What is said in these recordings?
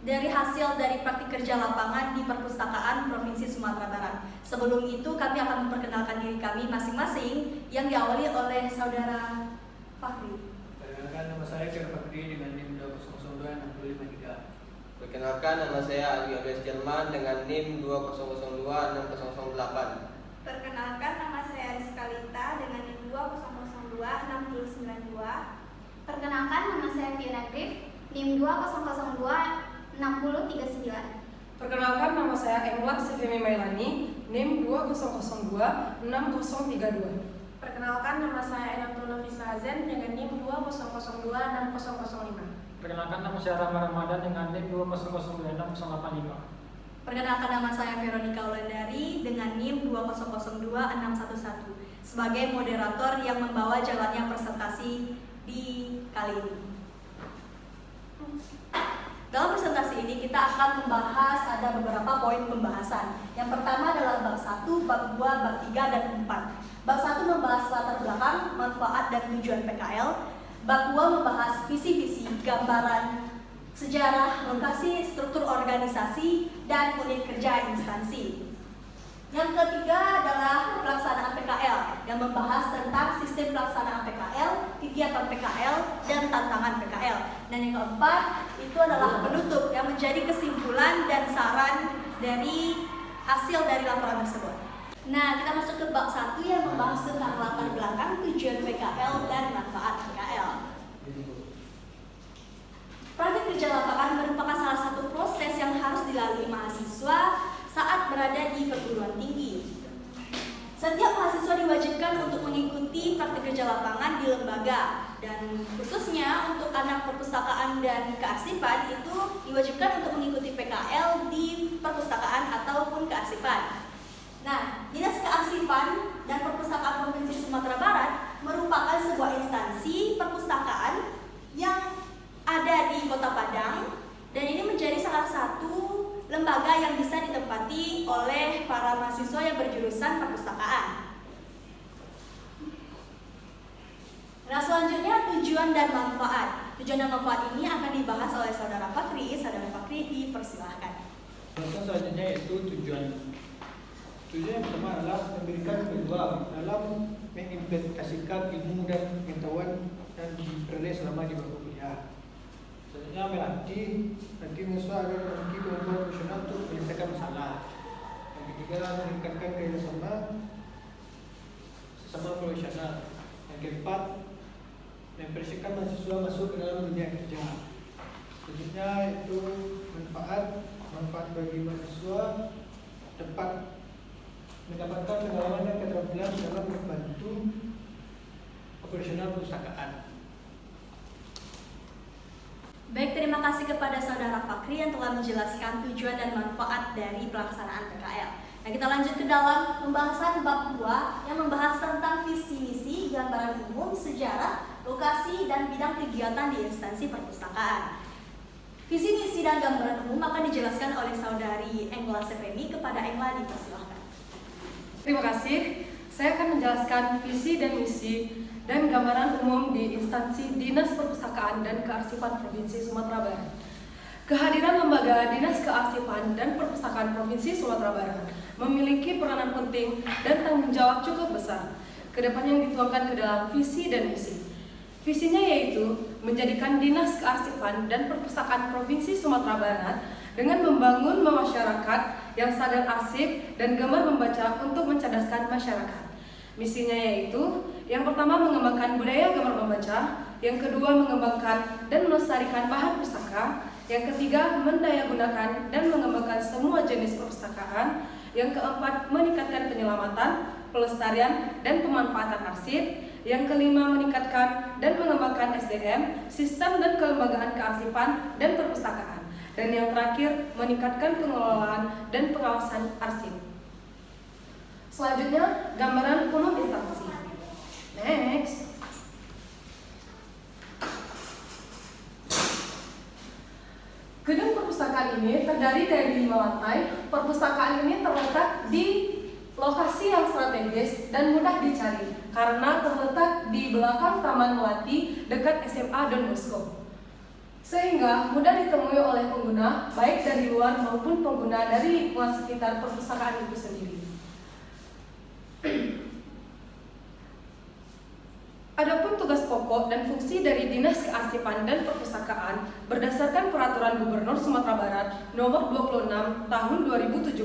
dari hasil dari praktik kerja lapangan di Perpustakaan Provinsi Sumatera Barat. Sebelum itu kami akan memperkenalkan diri kami masing-masing yang diawali oleh Saudara Fakri. Perkenalkan, nama saya Fir Fakri dengan NIM 2002653. Perkenalkan, nama saya Ali Oles Jerman dengan NIM 2002608. Perkenalkan, nama saya Rizka Lita dengan NIM 2002692. Perkenalkan, nama saya Fiona Grif, NIM 2002639. Perkenalkan, nama saya Emla Sifemi Mailani, NIM 200260032. Perkenalkan, nama saya Enatul Nafisa Azen dengan NIM 200260005. Perkenalkan, nama saya Rama Ramadan dengan NIM 2002685. Perkenalkan, nama saya Veronica Wulandari dengan NIM 2002611 sebagai moderator yang membawa jalannya presentasi di kali ini. Dalam presentasi ini kita akan membahas ada beberapa poin pembahasan. Yang pertama adalah bab 1, bab 2, bab 3, dan 4. Bab 1 membahas latar belakang, manfaat, dan tujuan PKL. Bab 2 membahas visi-visi, gambaran, sejarah, lokasi, struktur organisasi, dan unit kerja instansi. Yang ketiga adalah pelaksanaan PKL yang membahas tentang sistem pelaksanaan PKL, kegiatan PKL, dan tantangan PKL. Dan yang keempat itu adalah penutup yang menjadi kesimpulan dan saran dari hasil dari laporan tersebut. Nah, kita masuk ke bab 1 yang membahas tentang latar belakang, tujuan PKL, dan manfaat PKL. Praktik kerja lapangan merupakan salah satu proses yang harus dilalui mahasiswa saat berada di perguruan tinggi. Setiap mahasiswa diwajibkan untuk mengikuti praktik kerja lapangan di lembaga, dan khususnya untuk anak perpustakaan dan kearsipan itu diwajibkan untuk mengikuti PKL di perpustakaan ataupun kearsipan. Nah, Dinas Kearsipan dan Perpustakaan Provinsi Sumatera Barat merupakan sebuah instansi perpustakaan yang ada di Kota Padang, dan ini menjadi salah satu lembaga yang bisa ditempati oleh para mahasiswa yang berjurusan perpustakaan. Nah, selanjutnya tujuan dan manfaat. Tujuan dan manfaat ini akan dibahas oleh Saudara Fakri. Saudara Fakri, dipersilahkan. Contoh selanjutnya yaitu tujuan. Tujuan yang pertama adalah memberikan peluang dalam mengimplementasikan ilmu dan pengetahuan yang diperoleh selama di bangku kuliah. Selanjutnya melatih mahasiswa agar memiliki kemampuan profesional untuk menyelesaikan masalah. Yang ketiga, meningkatkan kerjasama sesama profesional. Yang keempat, mempersiapkan mahasiswa masuk ke dalam dunia kerja. Selanjutnya itu manfaat bagi mahasiswa dapat mendapatkan pengalaman dan keterampilan dalam membantu operasional perpustakaan. Baik, terima kasih kepada Saudara Fakri yang telah menjelaskan tujuan dan manfaat dari pelaksanaan PKL. Nah, kita lanjut ke dalam pembahasan bab 2 yang membahas tentang visi misi, gambaran umum, sejarah, lokasi, dan bidang kegiatan di instansi perpustakaan. Visi misi dan gambaran umum akan dijelaskan oleh Saudari Engla Sefemi. Kepada Engla, dipersilahkan. Terima kasih. Saya akan menjelaskan visi dan misi dan gambaran umum di instansi Dinas Perpustakaan dan Kearsipan Provinsi Sumatera Barat. Kehadiran lembaga Dinas Kearsipan dan Perpustakaan Provinsi Sumatera Barat memiliki peranan penting dan tanggung jawab cukup besar ke depan yang dituangkan ke dalam visi dan misi. Visinya yaitu menjadikan Dinas Kearsipan dan Perpustakaan Provinsi Sumatera Barat dengan membangun masyarakat yang sadar arsip dan gemar membaca untuk mencerdaskan masyarakat. Misinya yaitu yang pertama mengembangkan budaya gemar membaca, yang kedua mengembangkan dan melestarikan bahan pustaka, yang ketiga mendayagunakan dan mengembangkan semua jenis perpustakaan, yang keempat meningkatkan penyelamatan, pelestarian dan pemanfaatan arsip, yang kelima meningkatkan dan mengembangkan SDM, sistem dan kelembagaan kearsipan dan perpustakaan, dan yang terakhir meningkatkan pengelolaan dan pengawasan arsip. Selanjutnya, gambaran umum instansi. Next. Gedung perpustakaan ini terdiri dari 5 lantai. Perpustakaan ini terletak di lokasi yang strategis dan mudah dicari karena terletak di belakang Taman Melati dekat SMA Don Bosco. sehingga mudah ditemui oleh pengguna baik dari luar maupun pengguna dari lingkungan sekitar perpustakaan itu sendiri. Adapun tugas pokok dan fungsi dari Dinas Kearsipan dan Perpustakaan berdasarkan Peraturan Gubernur Sumatera Barat Nomor 26 Tahun 2017,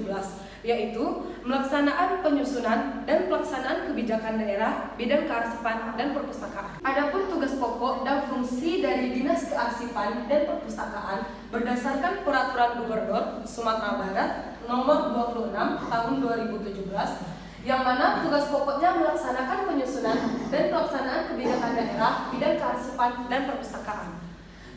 yaitu melaksanaan penyusunan dan pelaksanaan kebijakan daerah bidang kearsipan dan perpustakaan. Adapun tugas pokok dan fungsi dari Dinas Kearsipan dan Perpustakaan berdasarkan Peraturan Gubernur Sumatera Barat Nomor 26 Tahun 2017, yang mana tugas pokoknya melaksanakan penyusunan dan pelaksanaan kebijakan daerah bidang kearsipan dan perpustakaan.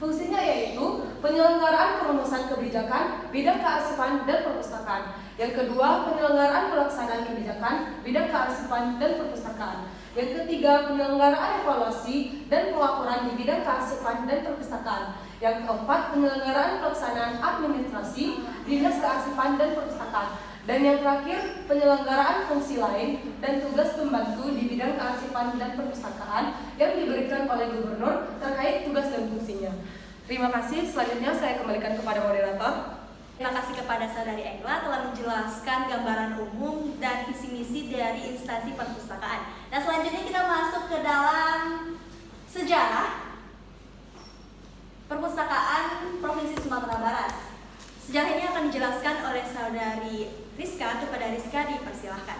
Fungsinya yaitu penyelenggaraan perumusan kebijakan bidang kearsipan dan perpustakaan. Yang kedua, penyelenggaraan pelaksanaan kebijakan bidang kearsipan dan perpustakaan. Yang ketiga, penyelenggaraan evaluasi dan pelaporan di bidang kearsipan dan perpustakaan. Yang keempat, penyelenggaraan pelaksanaan administrasi Dinas Kearsipan dan Perpustakaan. Dan yang terakhir, penyelenggaraan fungsi lain dan tugas pembantu di bidang kearsipan dan perpustakaan yang diberikan oleh gubernur terkait tugas dan fungsinya. Terima kasih. Selanjutnya saya kembalikan kepada moderator. Terima kasih kepada Saudari Engla telah menjelaskan gambaran umum dan visi misi dari instansi perpustakaan. Nah, selanjutnya kita masuk ke dalam sejarah perpustakaan Provinsi Sumatera Barat. Sejarah ini akan dijelaskan oleh Saudari Rizka. Kepada Rizka dipersilahkan.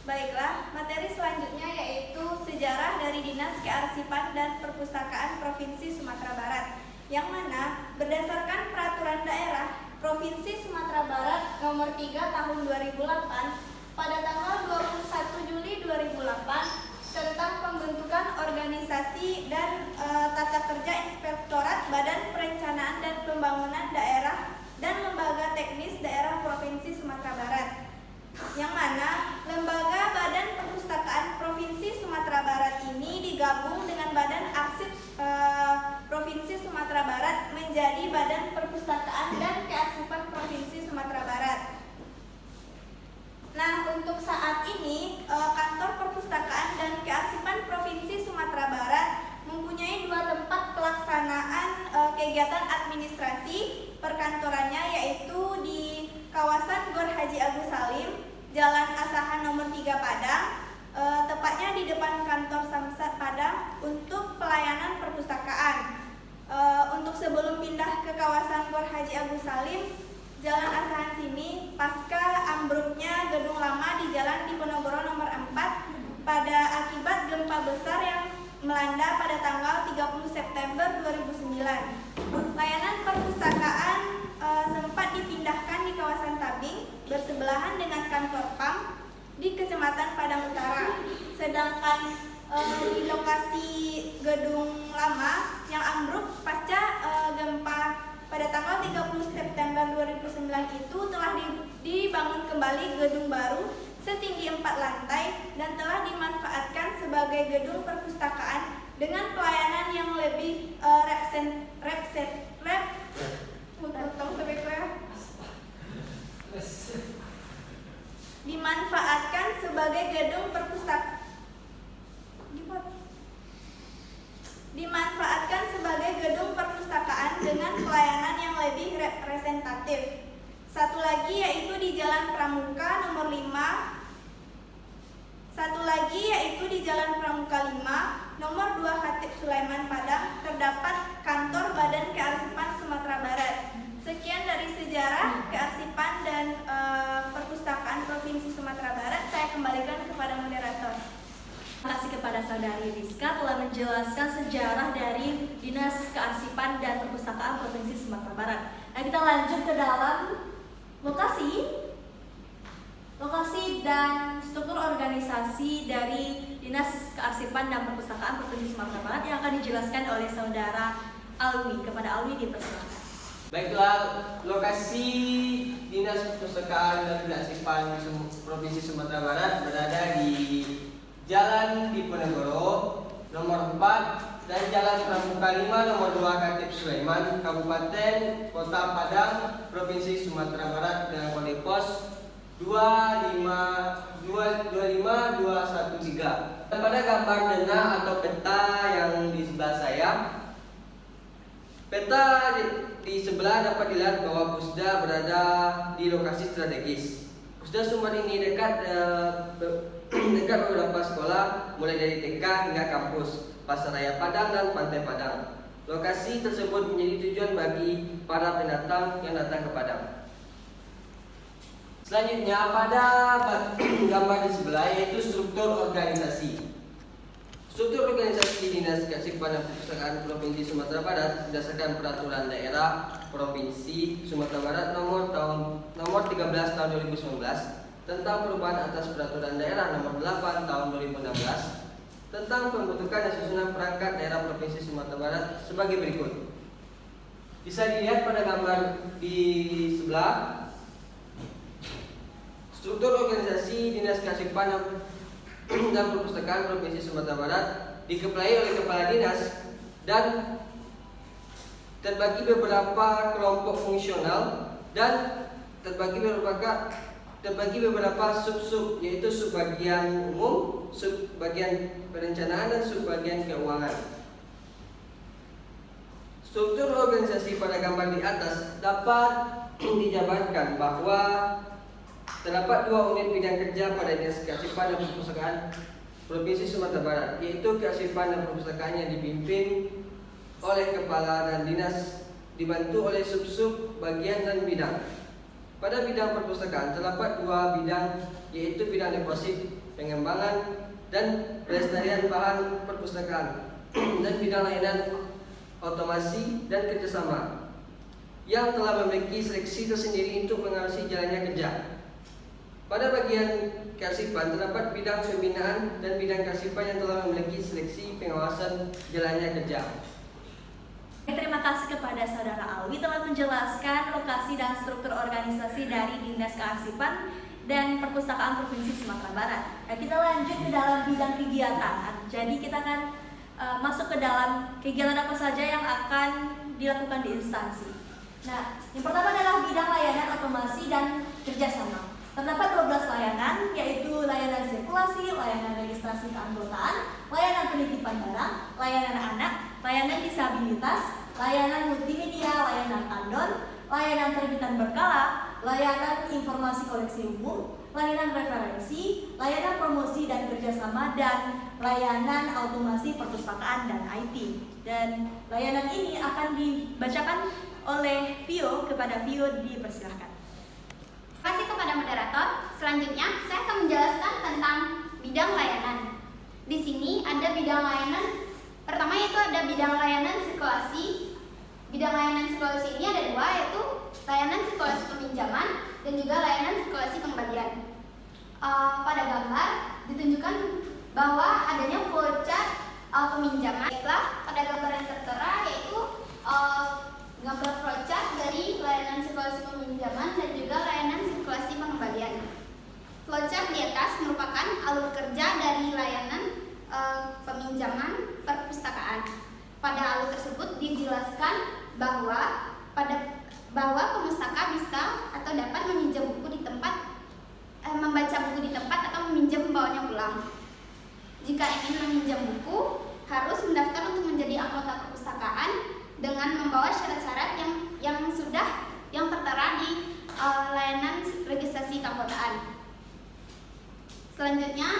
Baiklah, materi selanjutnya yaitu sejarah dari Dinas Kearsipan dan Perpustakaan Provinsi Sumatera Barat, yang mana berdasarkan Peraturan Daerah Provinsi Sumatera Barat Nomor 3 Tahun 2008 pada tanggal 21 Juli 2008 tentang pembentukan organisasi dan tata kerja Inspektorat Badan Perencanaan dan Pembangunan Daerah dan Lembaga Teknis Daerah Provinsi Sumatera Barat, yang mana Lembaga Badan Perpustakaan Provinsi Sumatera Barat ini digabung dengan Badan Arsip Provinsi Sumatera Barat menjadi Badan Perpustakaan dan Kearsipan Provinsi Sumatera Barat. Nah, untuk saat ini Kantor Perpustakaan dan Kearsipan Provinsi Sumatera Barat mempunyai 2 tempat pelaksanaan kegiatan administrasi perkantorannya, yaitu di kawasan Gor Haji Agus Salim, Jalan Asahan Nomor 3 Padang, tepatnya di depan kantor Samsat Padang untuk pelayanan perpustakaan. Untuk sebelum pindah ke kawasan Gor Haji Agus Salim, Jalan Asahan sini pasca ambruknya gedung lama di Jalan Diponegoro Nomor 4 pada akibat gempa besar yang melanda pada tanggal 30 September 2009. Layanan perpustakaan sempat dipindahkan di kawasan Tabing bersebelahan dengan kantor PAM di Kecamatan Padang Utara. Sedangkan di lokasi gedung lama yang ambruk pasca gempa pada tanggal 30 September 2009 itu telah dibangun kembali gedung baru setinggi 4 lantai dan telah dimanfaatkan sebagai gedung perpustakaan dengan pelayanan yang lebih dimanfaatkan sebagai gedung perpustakaan dengan pelayanan yang lebih representatif. Satu lagi yaitu di Jalan Pramuka Nomor 5. Satu lagi yaitu di Jalan Pramuka 5 Nomor 2 Khatib Sulaiman Padang terdapat kantor Badan Kearsipan Sumatera Barat. Sekian dari sejarah kearsipan dan perpustakaan Provinsi Sumatera Barat. Saya kembalikan kepada moderator. Terima kasih kepada Saudari Rizka telah menjelaskan sejarah dari Dinas Kearsipan dan Perpustakaan Provinsi Sumatera Barat. Nah, kita lanjut ke dalam lokasi dan struktur organisasi dari Dinas Kearsipan dan Perpustakaan Provinsi Sumatera Barat yang akan dijelaskan oleh Saudara Alwi. Kepada Alwi dipersilakan. Baiklah, lokasi Dinas Perpustakaan dan Kearsipan Provinsi Sumatera Barat berada di Jalan Diponegoro Nomor 4 dan Jalan Pramuka 5 Nomor 2 Khatib Sulaiman, Kabupaten Kota Padang, Provinsi Sumatera Barat dengan kode pos 2525213. Pada gambar denah atau peta yang di sebelah saya, Peta di sebelah dapat dilihat bahwa Pusda berada di lokasi strategis. Pusda Sumber ini dekat beberapa sekolah, mulai dari TK hingga kampus, Pasaraya Padang dan Pantai Padang. Lokasi tersebut menjadi tujuan bagi para pendatang yang datang ke Padang. Selanjutnya pada gambar di sebelah yaitu struktur organisasi. Struktur organisasi di Dinas Kearsipan dan Perpustakaan Provinsi Sumatera Barat berdasarkan Peraturan Daerah Provinsi Sumatera Barat nomor 13 tahun 2019 tentang perubahan atas Peraturan Daerah nomor 8 tahun 2016 tentang pembentukan dan susunan perangkat daerah Provinsi Sumatera Barat sebagai berikut. Bisa dilihat pada gambar di sebelah. Struktur organisasi Dinas Kearsipan dan Perpustakaan Provinsi Sumatera Barat dikepalai oleh kepala dinas dan terbagi beberapa kelompok fungsional dan terbagi beberapa sub-sub, yaitu subbagian umum, subbagian perencanaan dan subbagian keuangan. Struktur organisasi pada gambar di atas dapat dijabarkan bahwa terdapat 2 unit bidang kerja pada Dinas Kearsipan dan Perpustakaan Provinsi Sumatera Barat, yaitu Kearsipan dan Perpustakaan yang dipimpin oleh kepala dan dinas dibantu oleh sub-sub bagian dan bidang. Pada bidang perpustakaan terdapat 2 bidang, yaitu bidang deposit, pengembangan dan pelestarian bahan perpustakaan dan bidang layanan otomasi dan kerjasama yang telah memiliki seleksi tersendiri untuk mengawasi jalannya kerja. Pada bagian kearsipan terdapat bidang pembinaan dan bidang kearsipan yang telah memiliki seleksi pengawasan jalannya kerja. Terima kasih kepada Saudara Alwi telah menjelaskan lokasi dan struktur organisasi dari Dinas Kearsipan dan Perpustakaan Provinsi Sumatera Barat. Nah, kita lanjut ke dalam bidang kegiatan. Jadi kita akan masuk ke dalam kegiatan apa saja yang akan dilakukan di instansi. Nah, yang pertama adalah bidang layanan otomasi dan kerjasama. Terdapat 12 layanan, yaitu layanan sirkulasi, layanan registrasi keanggotaan, layanan penitipan barang, layanan anak, layanan disabilitas, layanan multimedia, layanan tandon, layanan terbitan berkala, layanan informasi koleksi umum, layanan referensi, layanan promosi dan kerjasama, dan layanan automasi perpustakaan dan IT. Dan layanan ini akan dibacakan oleh Vio. Kepada Vio dipersilahkan. Terima kasih kepada moderator. Selanjutnya, saya akan menjelaskan tentang bidang layanan. Di sini ada bidang layanan. Pertama yaitu ada bidang layanan sirkulasi. Bidang layanan sirkulasi ini ada 2, yaitu layanan sirkulasi peminjaman dan juga layanan sirkulasi pengembalian. Pada gambar ditunjukkan bahwa adanya voucher peminjaman. Baiklah, pada gambar yang tertera yaitu gambar voucher dari layanan sirkulasi peminjaman dan juga layanan sirkulasi pengembalian. Voucher di atas merupakan alur kerja dari layanan peminjaman perpustakaan. Pada alur tersebut dijelaskan bahwa pemustaka bisa atau dapat meminjam buku di tempat, membaca buku di tempat atau meminjam membawanya pulang. Jika ingin meminjam buku, harus mendaftar untuk menjadi anggota perpustakaan dengan membawa syarat-syarat yang tertera di layanan registrasi keanggotaan. Selanjutnya,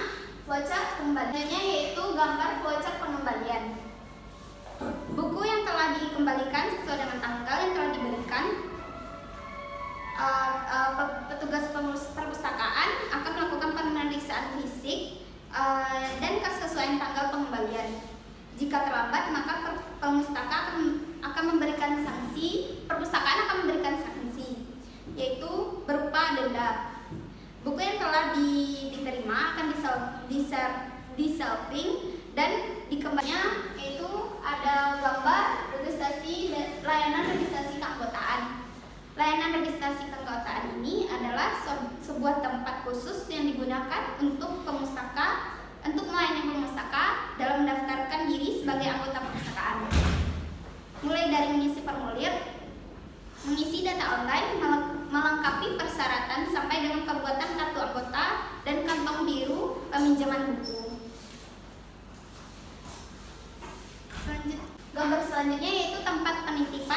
voucher pengembaliannya yaitu gambar voucher pengembalian. Buku yang telah dikembalikan sesuai dengan tanggal yang telah diberikan, petugas perpustakaan akan melakukan pemeriksaan fisik dan kesesuaian tanggal pengembalian. Jika terlambat, maka perpustakaan akan memberikan sanksi, yaitu berupa denda. Buku yang telah diterima akan di-selfing dan dikembalinya, yaitu ada gambar layanan registrasi keanggotaan. Layanan registrasi keanggotaan ini adalah sebuah tempat khusus yang digunakan untuk melayani pemustaka dalam mendaftarkan diri sebagai anggota perpustakaan. Mulai dari mengisi formulir, mengisi data online, melengkapi persyaratan sampai dengan pembuatan kartu anggota dan kantong biru peminjaman buku. Gambar selanjutnya yaitu tempat penitipan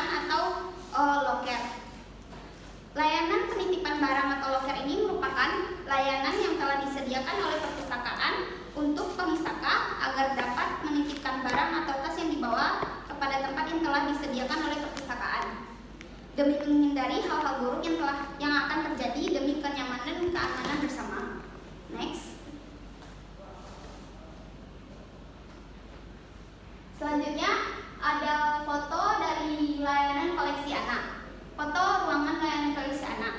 demi menghindari hal-hal buruk yang akan terjadi demi kenyamanan dan keamanan bersama. Next. Selanjutnya ada foto dari layanan koleksi anak. Foto ruangan layanan koleksi anak.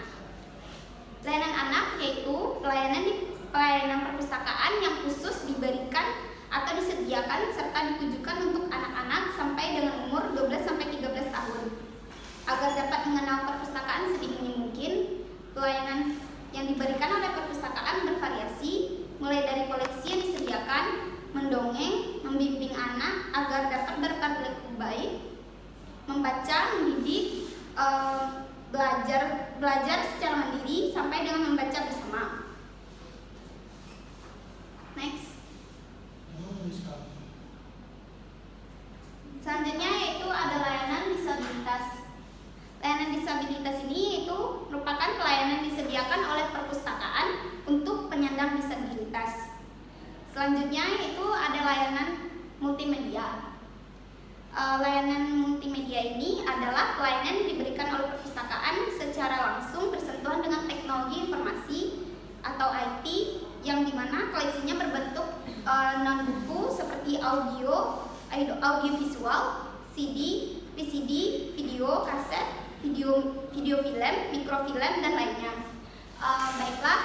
Layanan anak yaitu pelayanan perpustakaan yang khusus diberikan atau disediakan serta ditujukan untuk anak-anak sampai dengan umur 12 sampai 13 tahun. Agar dapat mengenal perpustakaan sedini mungkin, pelayanan yang diberikan oleh perpustakaan bervariasi, mulai dari koleksi yang disediakan, mendongeng, membimbing anak agar dapat berperilaku baik, membaca, mendidik, belajar secara mandiri sampai dengan membaca bersama. Next. Selanjutnya yaitu ada layanan disabilitas. Layanan disabilitas ini itu merupakan pelayanan disediakan oleh perpustakaan untuk penyandang disabilitas. Selanjutnya yaitu ada layanan multimedia. Layanan multimedia ini adalah pelayanan yang diberikan oleh perpustakaan secara langsung bersentuhan dengan teknologi informasi atau IT yang dimana koleksinya berbentuk non-buku seperti audio visual, CD, VCD, video kaset, video film, mikrofilm dan lainnya. Baiklah,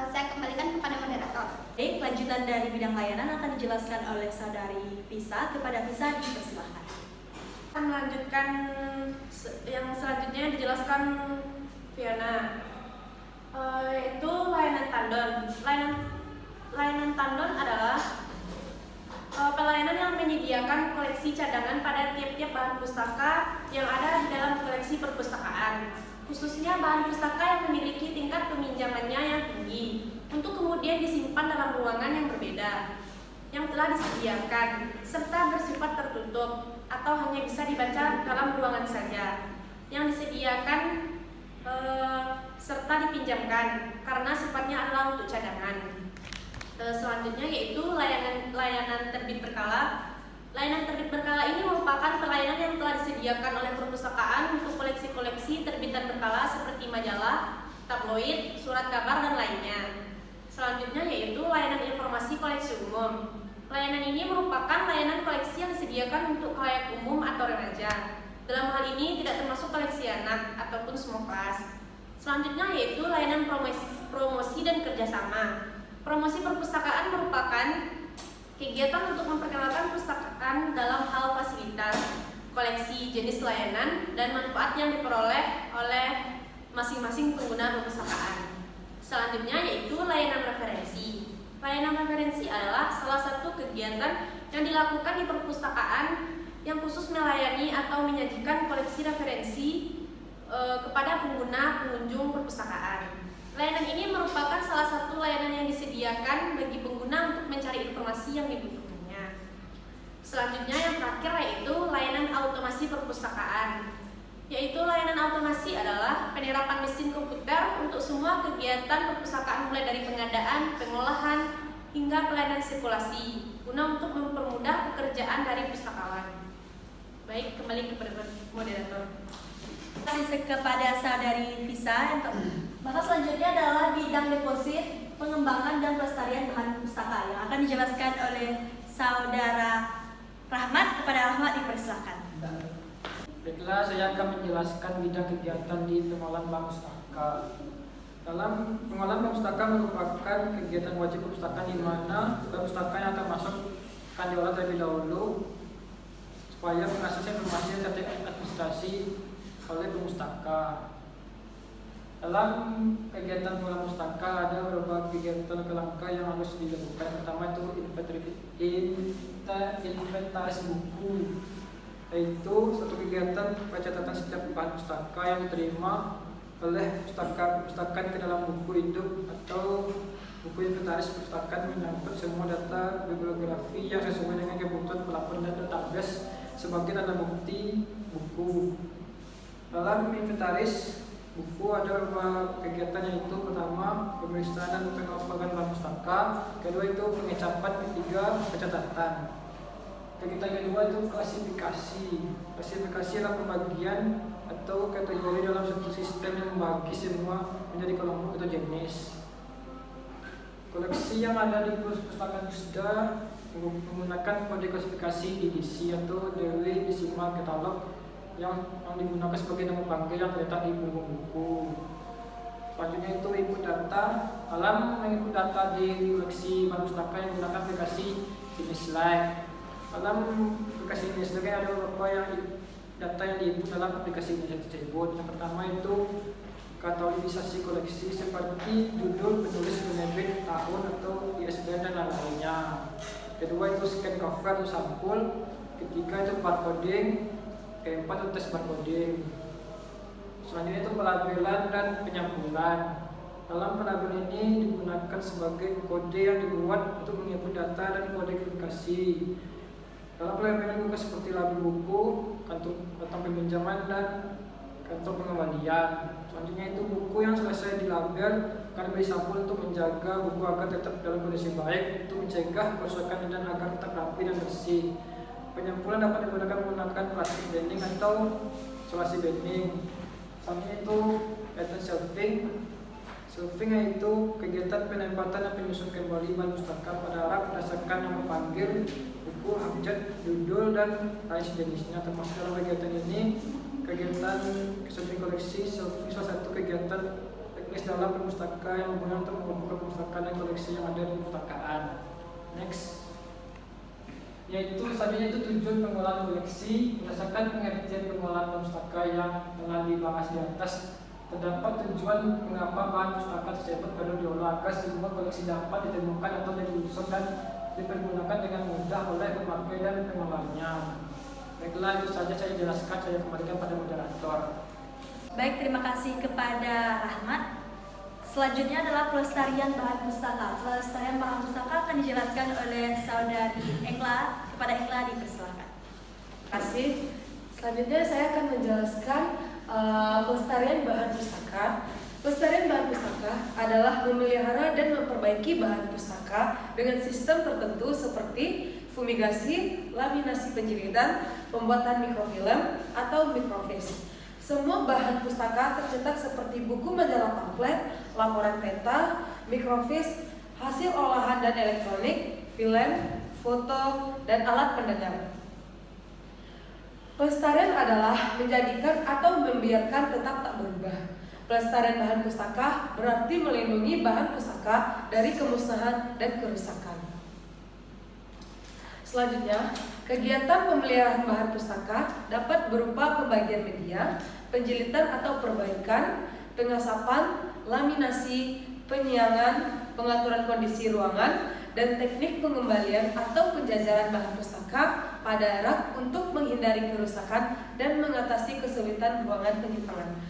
saya kembalikan kepada moderator. Baik, lanjutan dari bidang layanan akan dijelaskan oleh Saudari Visa. Kepada Visa dipersilakan. Akan melanjutkan yang selanjutnya dijelaskan Fiona. Itu layanan tandon. Layanan tandon adalah pelayanan yang menyediakan koleksi cadangan pada tiap-tiap bahan pustaka yang ada di dalam koleksi perpustakaan, khususnya bahan pustaka yang memiliki tingkat peminjamannya yang tinggi, untuk kemudian disimpan dalam ruangan yang berbeda yang telah disediakan, serta bersifat tertutup atau hanya bisa dibaca dalam ruangan saja, yang disediakan serta dipinjamkan karena sifatnya adalah untuk cadangan. Selanjutnya yaitu layanan terbit berkala. Layanan terbit berkala ini merupakan pelayanan yang telah disediakan oleh perpustakaan untuk koleksi-koleksi terbitan berkala seperti majalah, tabloid, surat kabar, dan lainnya. Selanjutnya yaitu layanan informasi koleksi umum. Layanan ini merupakan layanan koleksi yang disediakan untuk khalayak umum atau remaja. Dalam hal ini tidak termasuk koleksi anak ataupun semua kelas. Selanjutnya yaitu layanan promosi dan kerjasama. Promosi perpustakaan merupakan kegiatan untuk memperkenalkan perpustakaan dalam hal fasilitas, koleksi, jenis layanan, dan manfaat yang diperoleh oleh masing-masing pengguna perpustakaan. Selanjutnya yaitu layanan referensi. Layanan referensi adalah salah satu kegiatan yang dilakukan di perpustakaan yang khusus melayani atau menyajikan koleksi referensi kepada pengunjung perpustakaan. Layanan ini merupakan salah satu layanan yang disediakan bagi pengguna untuk mencari informasi yang dibutuhkannya. Selanjutnya yang terakhir yaitu layanan automasi perpustakaan. Yaitu layanan automasi adalah penerapan mesin komputer untuk semua kegiatan perpustakaan mulai dari pengadaan, pengolahan, hingga pelayanan sirkulasi guna untuk mempermudah pekerjaan dari pustakawan. Baik, kembali kepada moderator. Terima kasih kepada Saudari Visa. Maka selanjutnya adalah bidang deposit, pengembangan dan pelestarian bahan pustaka yang akan dijelaskan oleh Saudara Rahmat. Kepada Rahmat dipersilakan. Baiklah, saya akan menjelaskan bidang kegiatan di pengolahan bahan pustaka. Dalam pengolahan bahan pustaka merupakan kegiatan wajib perpustakaan di mana bahan pustaka yang akan masuk akan diolah terlebih dahulu supaya mengakses informasi terkait administrasi oleh pustaka. Dalam kegiatan pengolahan pustaka ada beberapa kegiatan langkah yang harus dilakukan. Pertama itu inventaris buku, yaitu suatu kegiatan pencatatan setiap bahan pustaka yang diterima oleh perpustakaan ke dalam buku induk atau buku inventaris perpustakaan, menyangkut semua data bibliografi yang sesuai dengan kebutuhan pelapor dan database sebagai tanda bukti buku. Dalam inventaris buku ada beberapa kegiatan, yaitu pertama pemeriksaan dan pengembangan bahan pustaka, kedua itu pengecapan, ketiga pencatatan. Kegiatan kedua itu klasifikasi. Klasifikasi adalah pembagian atau kategori dalam satu sistem yang membagi semua menjadi kelompok atau jenis. Koleksi yang ada di perpustakaan Pusda menggunakan kode klasifikasi DDC atau Dewey Decimal Catalog yang digunakan sebagai nama panggil yang terletak di punggung buku. Selanjutnya itu input data. Dalam menginput data di koleksi bahan pustaka yang menggunakan aplikasi jenis slide. Dalam aplikasi ini ada beberapa data yang diinput dalam aplikasi ini tersebut. Yang pertama itu kategorisasi koleksi seperti judul, penulis, penerbit, tahun atau ISBN dan lain-lainnya. Kedua itu scan cover atau sampul. Ketiga itu barcoding. Keempat itu tes barcoding. Selanjutnya itu pelabelan dan penyambulan. Dalam pelabelan ini digunakan sebagai kode yang dibuat untuk menginput data dan kode klasifikasi. Dalam pelabelan juga seperti label buku, kantong peminjaman dan kantong pengembalian. Selanjutnya itu buku yang selesai dilabel akan diberi sampul untuk menjaga buku agar tetap dalam kondisi baik, untuk mencegah kerusakan dan agar tetap rapi dan bersih. Penyampulan dapat digunakan menggunakan plastik binding atau isolasi binding. Selanjutnya itu kegiatan shelving. Shelving yaitu kegiatan penempatan dan penyusun kembali bahan pustaka pada rak berdasarkan nama panggil, buku, abjad, judul dan lain sejenisnya. Termasuk dalam kegiatan ini kegiatan kesulitan koleksi shelving salah satu kegiatan teknis dalam perpustaka yang menggunakan untuk mengumpulkan perpustakaan dan koleksi yang ada di perpustakaan. Next, yaitu selanjutnya itu tujuan pengolahan koleksi. Berdasarkan pengertian pengolahan pustaka yang telah dibahas di atas, terdapat tujuan mengapa bahan pustaka tersebut perlu diolah agar semua koleksi dapat ditemukan atau ditelusur dan dipergunakan dengan mudah oleh pemakai dan pengolahnya. Baiklah, itu saja saya jelaskan, saya kembalikan pada moderator. Baik, terima kasih kepada Rahmat. Selanjutnya adalah pelestarian bahan pustaka. Pelestarian bahan pustaka akan dijelaskan oleh saudari Engla. Kepada Engla dipersilakan. Terima kasih. Selanjutnya saya akan menjelaskan pelestarian bahan pustaka. Pelestarian bahan pustaka adalah memelihara dan memperbaiki bahan pustaka dengan sistem tertentu seperti fumigasi, laminasi penjilitan, pembuatan mikrofilm atau microfiche. Semua bahan pustaka tercetak seperti buku, majalah, pamflet, laporan peta, microfiche, hasil olahan dan elektronik, film, foto, dan alat pendengar. Pelestarian adalah menjadikan atau membiarkan tetap tak berubah. Pelestarian bahan pustaka berarti melindungi bahan pustaka dari kemusnahan dan kerusakan. Selanjutnya, kegiatan pemeliharaan bahan pustaka dapat berupa pembagian media, penjilitan atau perbaikan, pengasapan, laminasi, penyiangan, pengaturan kondisi ruangan, dan teknik pengembalian atau penjajaran bahan pustaka pada rak untuk menghindari kerusakan dan mengatasi kesulitan ruangan penyimpangan.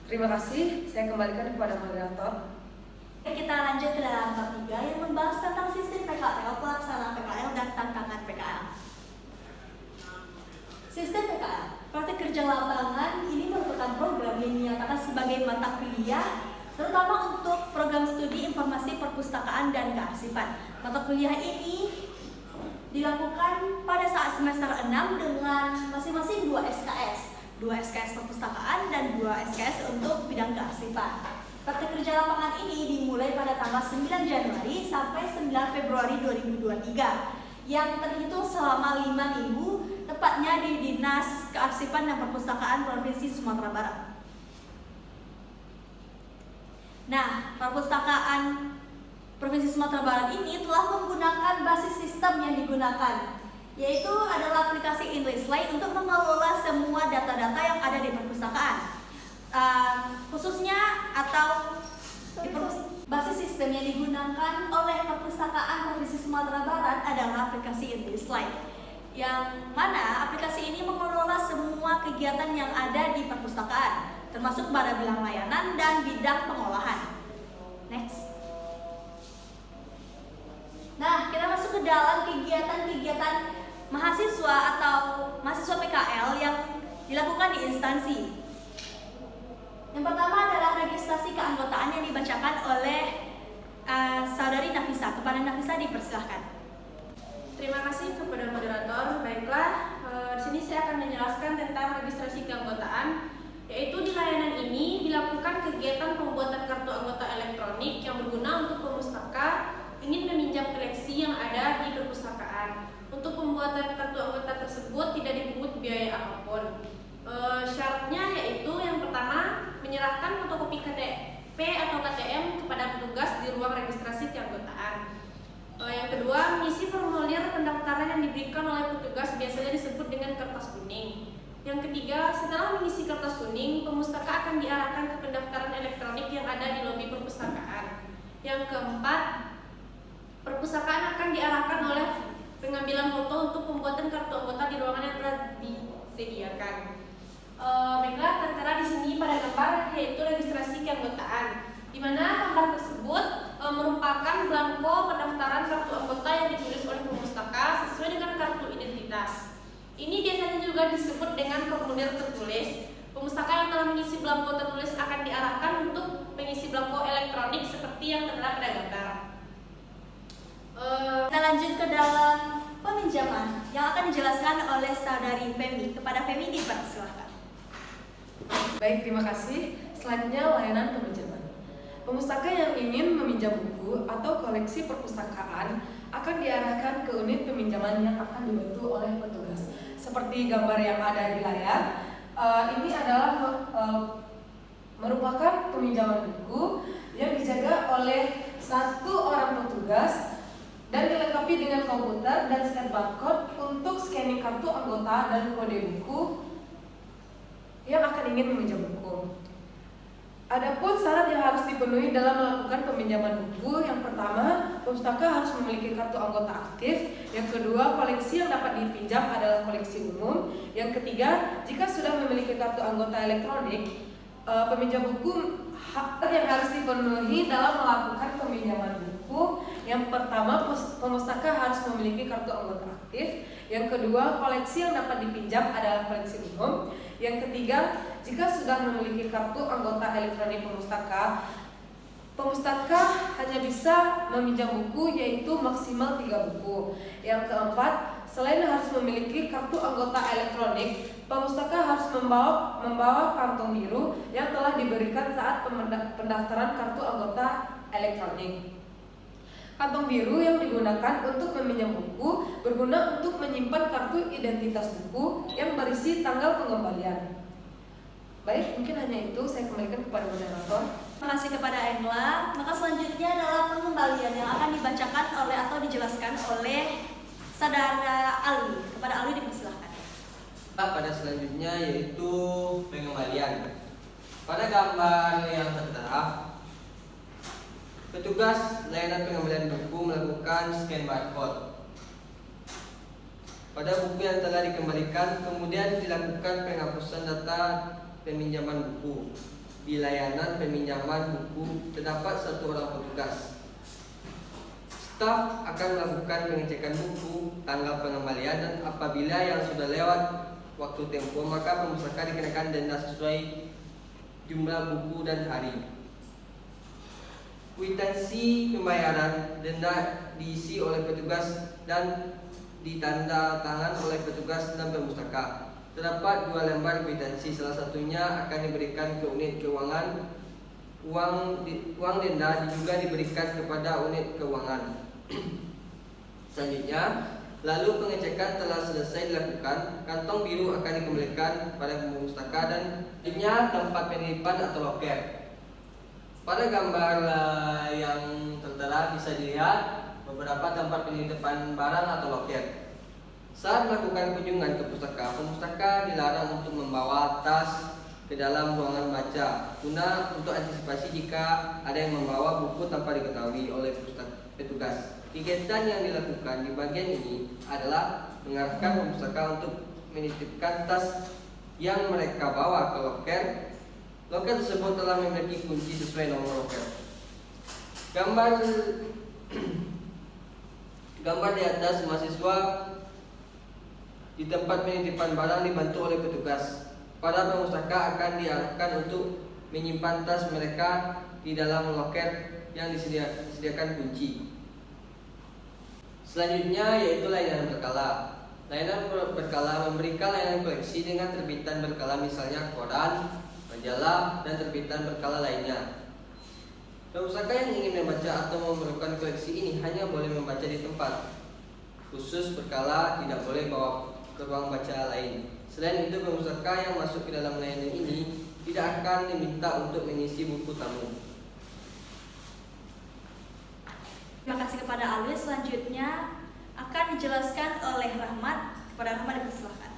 Terima kasih, saya kembalikan kepada moderator. Kita lanjut ke dalam bab 3 yang membahas tentang sistem PKL, pelaksanaan PKL, dan tantangan PKL. Sistem PKL, praktik kerja lapangan, ini merupakan program yang dinyatakan sebagai mata kuliah, terutama untuk program studi informasi perpustakaan dan kearsipan. Mata kuliah ini dilakukan pada saat semester 6 dengan masing-masing 2 SKS. 2 SKS perpustakaan dan 2 SKS untuk bidang kearsipan. Praktik kerja lapangan ini dimulai pada tanggal 9 Januari sampai 9 Februari 2023 yang terhitung selama 5 minggu, tepatnya di Dinas Kearsipan dan Perpustakaan Provinsi Sumatera Barat. Nah, Perpustakaan Provinsi Sumatera Barat ini telah menggunakan basis sistem yang digunakan, yaitu adalah aplikasi InListLine untuk mengelola semua data-data yang ada di perpustakaan. Khususnya atau basis sistem yang digunakan oleh Perpustakaan Provinsi Sumatera Barat adalah aplikasi InListLine, yang mana aplikasi ini mengelola semua kegiatan yang ada di perpustakaan, termasuk pada bidang layanan dan bidang pengolahan. Next. Nah, kita masuk ke dalam kegiatan-kegiatan mahasiswa atau mahasiswa PKL yang dilakukan di instansi. Yang pertama adalah registrasi keanggotaan yang dibacakan oleh saudari Nafisa. Kepada Nafisa dipersilahkan. Terima kasih kepada moderator. Baiklah, di sini saya akan menjelaskan tentang registrasi keanggotaan. yaitu di layanan ini dilakukan kegiatan pembuatan kartu anggota elektronik yang berguna untuk pemustaka ingin meminjam koleksi yang ada di perpustakaan. Untuk pembuatan kartu anggota tersebut tidak dipungut biaya apapun. Syaratnya yaitu yang pertama, menyerahkan fotokopi KTP atau KTM kepada petugas di ruang registrasi keanggotaan. Yang kedua, mengisi formulir pendaftaran yang diberikan oleh petugas, biasanya disebut dengan kertas kuning. Yang ketiga, setelah mengisi kertas kuning, pemustaka akan diarahkan ke pendaftaran elektronik yang ada di lobi perpustakaan. Yang keempat, perpustakaan akan diarahkan oleh pengambilan foto untuk pembuatan kartu anggota di ruangan yang telah disediakan. Baiklah, tertera di sini pada gambar yaitu registrasi keanggotaan, di mana gambar tersebut merupakan belangko pendaftaran kartu anggota yang ditulis oleh pemustaka sesuai dengan kartu identitas. Ini biasanya juga disebut dengan formulir tertulis. Pemustaka yang telah mengisi belangko tertulis akan diarahkan untuk mengisi belangko elektronik seperti yang tertera pada gambar. Kita lanjut ke dalam peminjaman yang akan dijelaskan oleh saudari Femi. Kepada Femi dipersilahkan. Baik, terima kasih. Selanjutnya layanan peminjaman. Pemustaka yang ingin meminjam buku atau koleksi perpustakaan akan diarahkan ke unit peminjaman yang akan dibantu oleh petugas. Seperti gambar yang ada di layar, ini adalah merupakan peminjaman buku yang dijaga oleh satu orang petugas dan dilengkapi dengan komputer dan scan barcode untuk scanning kartu anggota dan kode buku yang akan ingin meminjam buku. Adapun syarat yang harus dipenuhi dalam melakukan peminjaman buku, yang pertama, pemustaka harus memiliki kartu anggota aktif. Yang kedua, koleksi yang dapat dipinjam adalah koleksi umum. Yang ketiga, jika sudah memiliki kartu anggota elektronik, peminjam buku yang harus dipenuhi dalam melakukan peminjaman buku. Yang pertama, pemustaka harus memiliki kartu anggota aktif. Yang kedua, koleksi yang dapat dipinjam adalah koleksi umum. Yang ketiga, jika sudah memiliki kartu anggota elektronik pemustaka hanya bisa meminjam buku yaitu maksimal 3 buku. Yang keempat, selain harus memiliki kartu anggota elektronik, pemustaka harus membawa kantong biru yang telah diberikan saat pendaftaran kartu anggota elektronik. Kantong biru yang digunakan untuk meminjam buku berguna untuk menyimpan kartu identitas buku yang berisi tanggal pengembalian. Baik, mungkin hanya itu. Saya kembalikan kepada moderator. Terima kasih kepada Engla. Maka selanjutnya adalah pengembalian yang akan dibacakan oleh atau dijelaskan oleh saudara Ali. Kepada Ali dipersilahkan. Pada selanjutnya yaitu pengembalian. Pada gambar yang tertera, petugas layanan pengembalian buku melakukan scan barcode pada buku yang telah dikembalikan, kemudian dilakukan penghapusan data peminjaman buku. Di layanan peminjaman buku terdapat satu orang petugas. Staf akan melakukan pengecekan buku, tanggal pengembalian, dan apabila yang sudah lewat waktu tempo, maka pemustaka dikenakan denda sesuai jumlah buku dan hari. Kwitansi pembayaran denda diisi oleh petugas dan ditanda tangan oleh petugas dan pemustaka. Terdapat 2 lembar kwitansi, salah satunya akan diberikan ke unit keuangan. Uang denda juga diberikan kepada unit keuangan. Selanjutnya, lalu pengecekan telah selesai dilakukan, kantong biru akan dikembalikan pada pemustaka dan selanjutnya tempat penitipan atau loker. Pada gambar yang tertera bisa dilihat beberapa tempat penitipan barang atau loker. Saat melakukan kunjungan ke pustaka, pemustaka dilarang untuk membawa tas ke dalam ruangan baca guna untuk antisipasi jika ada yang membawa buku tanpa diketahui oleh petugas. Kegiatan yang dilakukan di bagian ini adalah mengarahkan pemustaka untuk menitipkan tas yang mereka bawa ke loker. Loker tersebut telah memiliki kunci sesuai nomor loker. Gambar di atas, mahasiswa di tempat penitipan barang dibantu oleh petugas. Para pemustaka akan diarahkan untuk menyimpan tas mereka di dalam loker yang disediakan kunci. Selanjutnya yaitu layanan berkala. Layanan berkala memberikan layanan koleksi dengan terbitan berkala, misalnya koran, majalah, dan terbitan berkala lainnya. Perpustaka yang ingin membaca atau memerlukan koleksi ini hanya boleh membaca di tempat khusus berkala, tidak boleh bawa ke ruang baca lain. Selain itu, perpustaka yang masuk ke dalam layanan ini tidak akan diminta untuk mengisi buku tamu. Terima kasih kepada Alwi. Selanjutnya akan dijelaskan oleh Rahmat. Kepada Rahmat dipersilakan.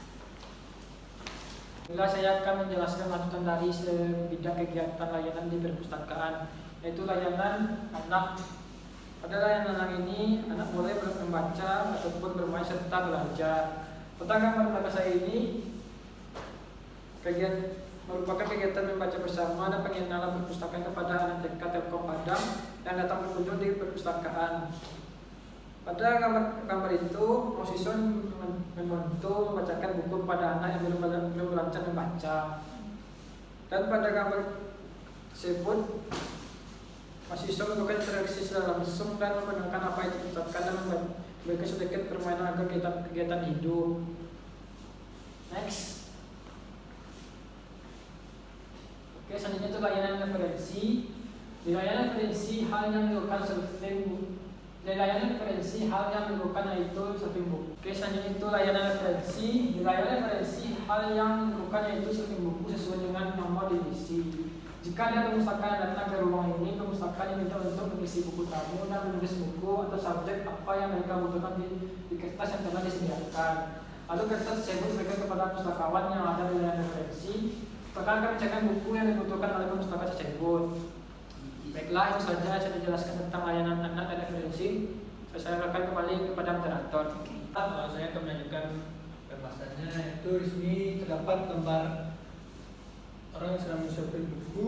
Bila saya akan menjelaskan lanjutan dari bidang kegiatan layanan di perpustakaan, yaitu layanan anak. Pada layanan anak ini, anak boleh membaca ataupun bermain serta belajar. Tentang gambar belakang saya ini merupakan kegiatan membaca bersama dan pengenalan perpustakaan kepada anak TK Telkom Padang yang datang berkunjung di perpustakaan. Pada gambar itu, mahasiswa membantu membacakan buku kepada anak yang belum lancar membaca. Dan pada gambar tersebut, mahasiswa melakukan interaksi secara langsung dan mendengarkan apa yang diucapkan dan memberikan sedikit permainan agar kegiatan hidup. Next. Oke, selanjutnya itu layanan referensi. Di layanan referensi hal yang dilakukan surfing book. Di layanan referensi hal yang dilakukan yaitu surfing book. Oke, selanjutnya itu layanan referensi. Di layanan referensi hal yang dilakukan yaitu surfing buku sesuai dengan nomor divisi. Jika ada perpustakaan datang ke ruang ini, perpustakaan diminta untuk mengisi buku tamu dan menulis buku atau subjek apa yang mereka butuhkan di kertas yang telah disediakan. Lalu kertas tersebut diberikan kepada pustakawan yang ada di layanan referensi. Pustakawan akan mencetak buku yang dibutuhkan oleh perpustakaan tersebut. Baiklah, itu saja saya jelaskan tentang layanan anak dan referensi. Saya akan kembali kepada moderator. Saya akan menunjukkan pembahasannya, yaitu di sini terdapat gambar orang sedang mensurfing buku,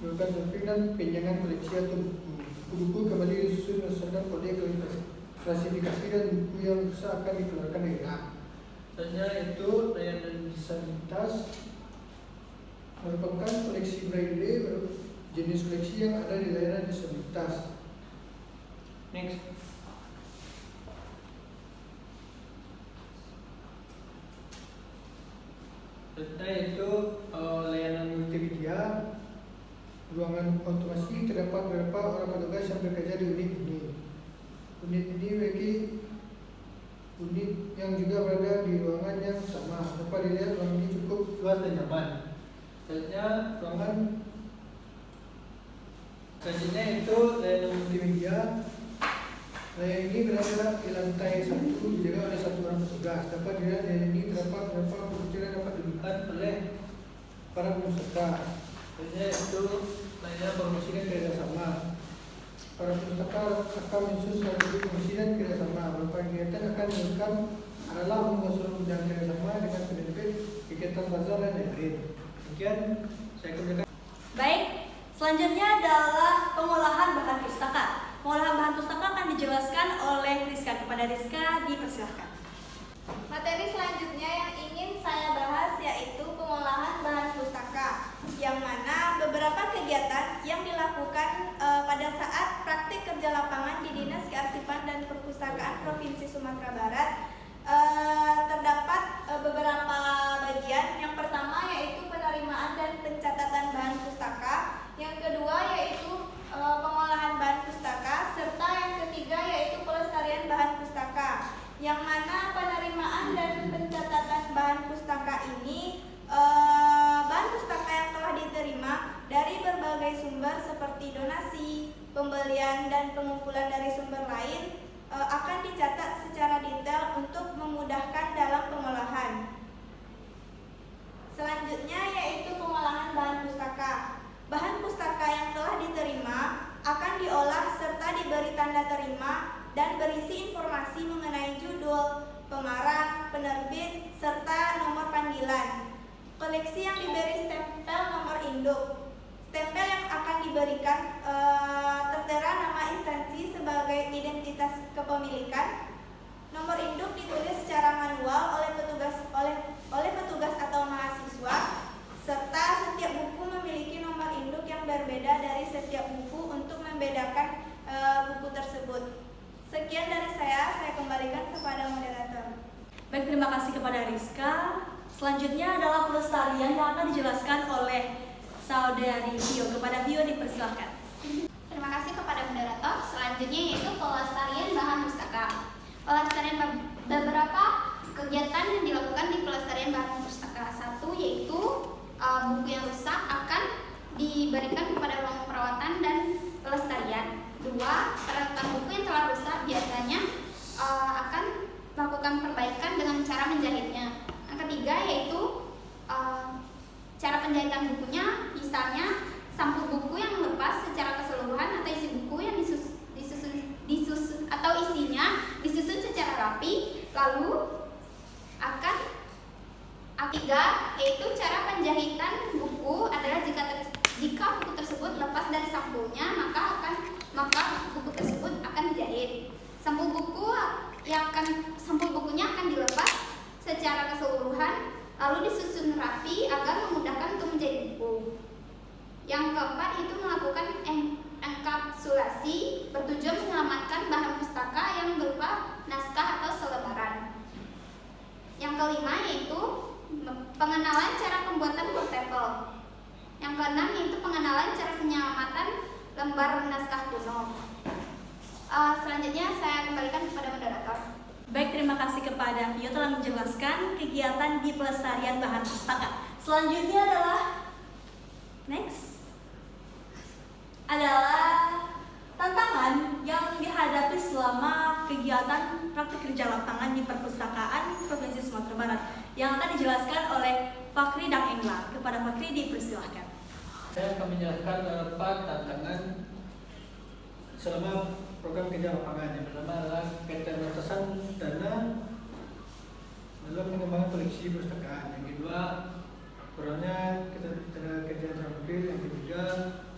melakukan surfing dan pinjangan koleksi atau buku. Buku kembali disusun berdasarkan kode klasifikasi dan buku yang rusak akan dikeluarkan dari rak. Selanjutnya itu layanan disabilitas merupakan koleksi braille jenis koleksi yang ada di layanan disabilitas. Next. Selanjutnya itu layanan multimedia. Ruangan otomasi terdapat beberapa orang petugas yang bekerja di unit ini. Unit ini memiliki unit yang juga berada di ruangan yang sama. Dapat dilihat ruangan ini cukup luas dan nyaman. Selanjutnya selanjutnya itu layanan multimedia. Layanan ini berada di lantai 1, dijaga oleh 1 orang petugas. Dapat dilihat layanan ini terdapat beberapa komputer yang dapat digunakan oleh para pustaka. Selanjutnya itu layanan promosi dan kerjasama. Para pustaka akan menyusun strategi promosi dan kerjasama. Beberapa kegiatan akan dilakukan adalah mengusul dan kerjasama dengan penerbit, kegiatan bazar dan lain-lain. Demikian saya kemudian. Baik, selanjutnya adalah pengolahan bahan pustaka. Pengolahan bahan pustaka akan dijelaskan oleh Rizka. Kepada Rizka dipersilakan. Materi selanjutnya yang ingin saya bahas yaitu pengolahan bahan pustaka, yang mana beberapa kegiatan yang dilakukan pada saat praktik kerja lapangan di Dinas Kearsipan dan Perpustakaan Provinsi Sumatera Barat terdapat beberapa bagian. Yang pertama yaitu penerimaan dan pencatatan bahan pustaka, yang kedua yaitu pengolahan bahan pustaka, serta yang ketiga yaitu pelestarian bahan pustaka. Yang mana penerimaan dan pencatatan bahan pustaka ini bahan pustaka yang telah diterima dari berbagai sumber seperti donasi, pembelian, dan pengumpulan dari sumber lain akan dicatat secara detail untuk memudahkan dalam pengolahan. Selanjutnya yaitu pengolahan bahan pustaka. Bahan pustaka yang telah diterima akan diolah serta diberi tanda terima dan berisi informasi mengenai judul, pengarang, penerbit, serta nomor panggilan. Koleksi yang diberi stempel nomor induk. Stempel yang akan diberikan tertera nama instansi sebagai identitas kepemilikan. Nomor induk ditulis secara manual oleh petugas atau mahasiswa, serta setiap buku memiliki nomor induk yang berbeda dari setiap buku untuk membedakan buku tersebut. Sekian dari saya kembalikan kepada moderator. Baik, terima kasih kepada Rizka. Selanjutnya adalah pelestarian yang akan dijelaskan oleh saudari Vio. Kepada Vio dipersilakan. Terima kasih kepada moderator. Selanjutnya yaitu pelestarian bahan pustaka. Pelestarian beberapa kegiatan yang dilakukan di pelestarian bahan pustaka. Satu yaitu buku yang rusak akan diberikan kepada ruang perawatan dan pelestarian. Dua, peralatan buku yang telah rusak biasanya akan melakukan perbaikan dengan cara menjahitnya. Yang ketiga yaitu cara penjahitan bukunya, misalnya sampul buku yang lepas secara keseluruhan atau isi buku yang disusun atau isinya disusun secara rapi, lalu akan ketiga yaitu cara penjahitan buku adalah jika buku tersebut lepas dari sampulnya maka buku tersebut akan dijahit. Sampul bukunya akan dilepas secara keseluruhan lalu disusun rapi agar memudahkan untuk menjadi buku. Yang keempat itu melakukan enkapsulasi bertujuan menyelamatkan bahan pustaka yang berupa naskah atau selebaran. Yang kelima yaitu pengenalan cara pembuatan portable. Yang keenam yaitu pengenalan cara penyelamatan lembar naskah kuno. Selanjutnya saya kembalikan kepada moderator. Baik, terima kasih kepada Vio telah menjelaskan kegiatan di pelestarian bahan pustaka. Selanjutnya adalah tantangan yang dihadapi selama kegiatan praktik kerja lapangan di perpustakaan Provinsi Sumatera Barat yang akan dijelaskan oleh Fakri dan Engla. Kepada Fakri dipersilahkan. Saya akan menjelaskan 4 tantangan selama program kerja lapangan. Yang pertama adalah keterbatasan dana dalam pengembangan koleksi perpustakaan. Yang kedua, kurangnya tenaga kerja terampil. Yang ketiga,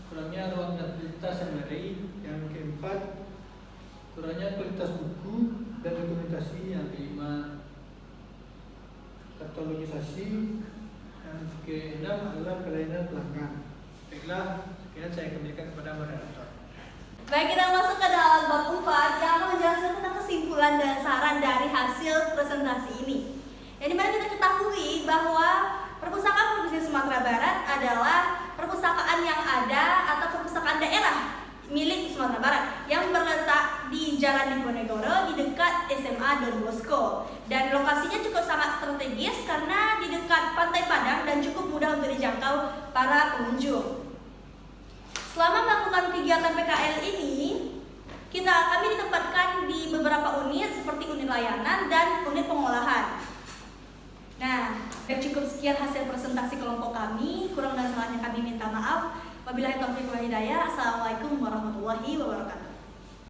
kurangnya ruang dan fasilitas yang memadai. Yang keempat, kurangnya kualitas buku dan dokumentasi. Yang kelima, katalogisasi. Yang keenam adalah pelayanan pelanggan. Baiklah, sekian saya kembalikan kepada moderator. Baik, kita masuk ke dalam bab 4 yang akan menjelaskan tentang kesimpulan dan saran dari hasil presentasi ini. Yang dimana kita ketahui bahwa Perpustakaan Provinsi Sumatera Barat adalah perpustakaan yang ada atau perpustakaan daerah milik Sumatera Barat yang terletak di Jalan Diponegoro di dekat SMA Don Bosco, dan lokasinya cukup sangat strategis karena di dekat Pantai Padang dan cukup mudah untuk dijangkau para pengunjung. Selama melakukan kegiatan PKL ini, kami ditempatkan di beberapa unit seperti unit layanan dan unit pengolahan. Nah, cukup sekian hasil presentasi kelompok kami. Kurang dan salahnya kami minta maaf. Wabillahi taufiq wal hidayah. Assalamualaikum warahmatullahi wabarakatuh.